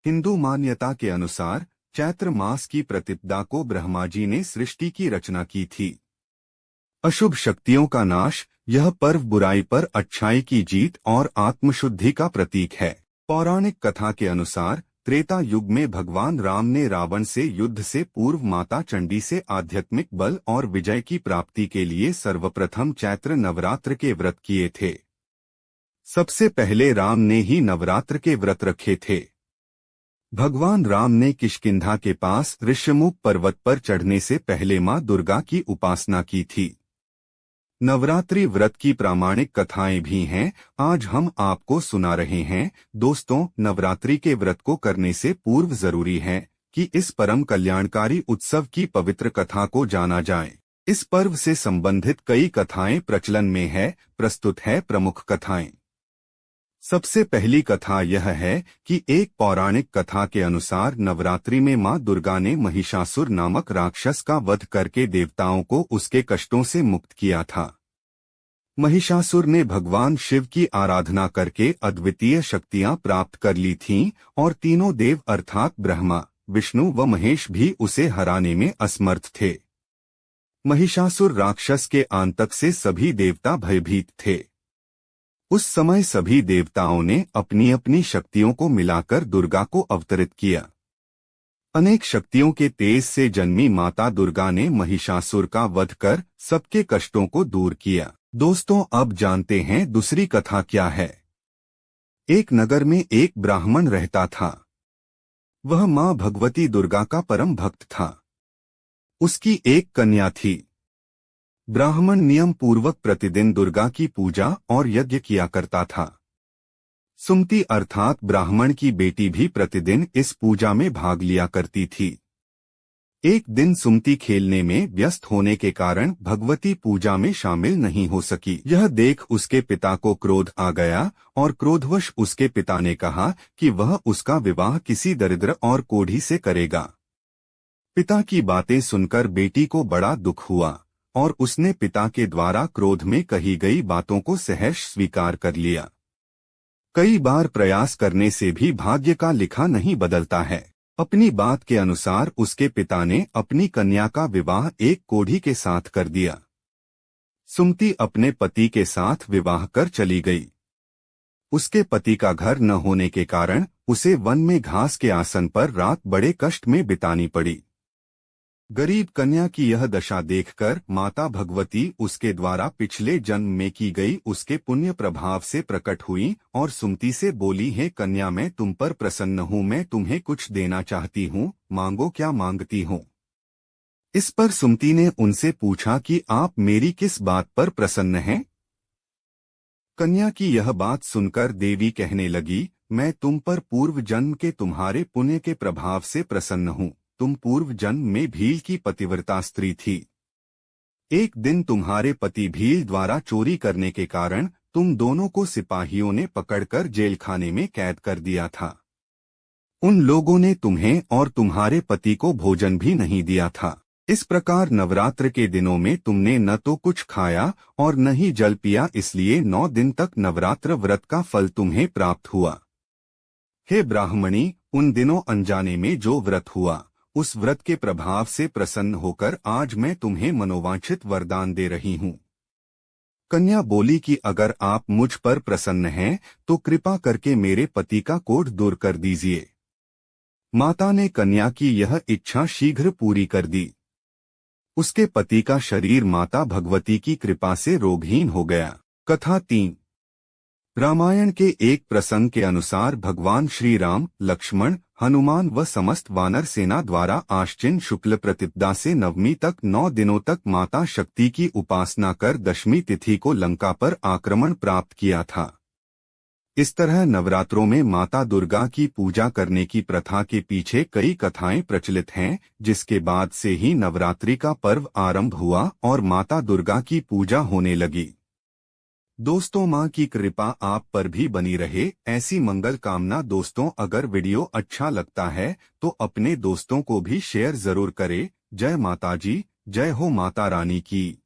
हिंदू मान्यता के अनुसार चैत्र मास की प्रतिपदा को ब्रह्मा जी ने सृष्टि की रचना की थी। अशुभ शक्तियों का नाश, यह पर्व बुराई पर अच्छाई की जीत और आत्मशुद्धि का प्रतीक है। पौराणिक कथा के अनुसार त्रेता युग में भगवान राम ने रावण से युद्ध से पूर्व माता चंडी से आध्यात्मिक बल और विजय की प्राप्ति के लिए सर्वप्रथम चैत्र नवरात्र के व्रत किए थे। सबसे पहले राम ने ही नवरात्र के व्रत रखे थे। भगवान राम ने किष्किंधा के पास ऋष्यमुख पर्वत पर चढ़ने से पहले मां दुर्गा की उपासना की थी। नवरात्रि व्रत की प्रामाणिक कथाएं भी हैं, आज हम आपको सुना रहे हैं। दोस्तों, नवरात्रि के व्रत को करने से पूर्व जरूरी है कि इस परम कल्याणकारी उत्सव की पवित्र कथा को जाना जाए। इस पर्व से संबंधित कई कथाएं प्रचलन में है। प्रस्तुत है प्रमुख कथाएं। सबसे पहली कथा यह है कि एक पौराणिक कथा के अनुसार नवरात्रि में मां दुर्गा ने महिषासुर नामक राक्षस का वध करके देवताओं को उसके कष्टों से मुक्त किया था। महिषासुर ने भगवान शिव की आराधना करके अद्वितीय शक्तियां प्राप्त कर ली थीं और तीनों देव अर्थात ब्रह्मा, विष्णु व महेश भी उसे हराने में असमर्थ थे। महिषासुर राक्षस के आतंक से सभी देवता भयभीत थे। उस समय सभी देवताओं ने अपनी अपनी शक्तियों को मिलाकर दुर्गा को अवतरित किया। अनेक शक्तियों के तेज से जन्मी माता दुर्गा ने महिषासुर का वध कर सबके कष्टों को दूर किया। दोस्तों, अब जानते हैं दूसरी कथा क्या है। एक नगर में एक ब्राह्मण रहता था। वह मां भगवती दुर्गा का परम भक्त था। उसकी एक कन्या थी। ब्राह्मण नियम पूर्वक प्रतिदिन दुर्गा की पूजा और यज्ञ किया करता था। सुमति अर्थात ब्राह्मण की बेटी भी प्रतिदिन इस पूजा में भाग लिया करती थी। एक दिन सुमति खेलने में व्यस्त होने के कारण भगवती पूजा में शामिल नहीं हो सकी। यह देख उसके पिता को क्रोध आ गया और क्रोधवश उसके पिता ने कहा कि वह उसका विवाह किसी दरिद्र और कोढ़ी से करेगा। पिता की बातें सुनकर बेटी को बड़ा दुख हुआ और उसने पिता के द्वारा क्रोध में कही गई बातों को सहर्ष स्वीकार कर लिया। कई बार प्रयास करने से भी भाग्य का लिखा नहीं बदलता है। अपनी बात के अनुसार उसके पिता ने अपनी कन्या का विवाह एक कोढ़ी के साथ कर दिया। सुमति अपने पति के साथ विवाह कर चली गई। उसके पति का घर न होने के कारण उसे वन में घास के आसन पर रात बड़े कष्ट में बितानी पड़ी। गरीब कन्या की यह दशा देखकर माता भगवती उसके द्वारा पिछले जन्म में की गई उसके पुण्य प्रभाव से प्रकट हुई और सुमति से बोली, हे कन्या, मैं तुम पर प्रसन्न हूँ, मैं तुम्हें कुछ देना चाहती हूँ, मांगो क्या मांगती हो। इस पर सुमति ने उनसे पूछा कि आप मेरी किस बात पर प्रसन्न हैं। कन्या की यह बात सुनकर देवी कहने लगी, मैं तुम पर पूर्व जन्म के तुम्हारे पुण्य के प्रभाव से प्रसन्न हूँ। तुम पूर्व जन्म में भील की पतिव्रता स्त्री थी। एक दिन तुम्हारे पति भील द्वारा चोरी करने के कारण तुम दोनों को सिपाहियों ने पकड़कर जेल खाने में कैद कर दिया था। उन लोगों ने तुम्हें और तुम्हारे पति को भोजन भी नहीं दिया था। इस प्रकार नवरात्र के दिनों में तुमने न तो कुछ खाया और न ही जल पिया, इसलिए 9 दिन तक नवरात्र व्रत का फल तुम्हें प्राप्त हुआ। हे ब्राह्मणी, उन दिनों अनजाने में जो व्रत हुआ उस व्रत के प्रभाव से प्रसन्न होकर आज मैं तुम्हें मनोवांछित वरदान दे रही हूँ। कन्या बोली कि अगर आप मुझ पर प्रसन्न हैं तो कृपा करके मेरे पति का कोढ़ दूर कर दीजिए। माता ने कन्या की यह इच्छा शीघ्र पूरी कर दी। उसके पति का शरीर माता भगवती की कृपा से रोगहीन हो गया। कथा 3। रामायण के एक प्रसंग के अनुसार भगवान श्री राम, लक्ष्मण, हनुमान व समस्त वानर सेना द्वारा आश्विन शुक्ल प्रतिपदा से नवमी तक 9 दिनों तक माता शक्ति की उपासना कर दशमी तिथि को लंका पर आक्रमण प्राप्त किया था। इस तरह नवरात्रों में माता दुर्गा की पूजा करने की प्रथा के पीछे कई कथाएं प्रचलित हैं, जिसके बाद से ही नवरात्रि का पर्व आरंभ हुआ और माता दुर्गा की पूजा होने लगी। दोस्तों, माँ की कृपा आप पर भी बनी रहे, ऐसी मंगल कामना। दोस्तों, अगर वीडियो अच्छा लगता है तो अपने दोस्तों को भी शेयर जरूर करें। जय माता जी, जय हो माता रानी की।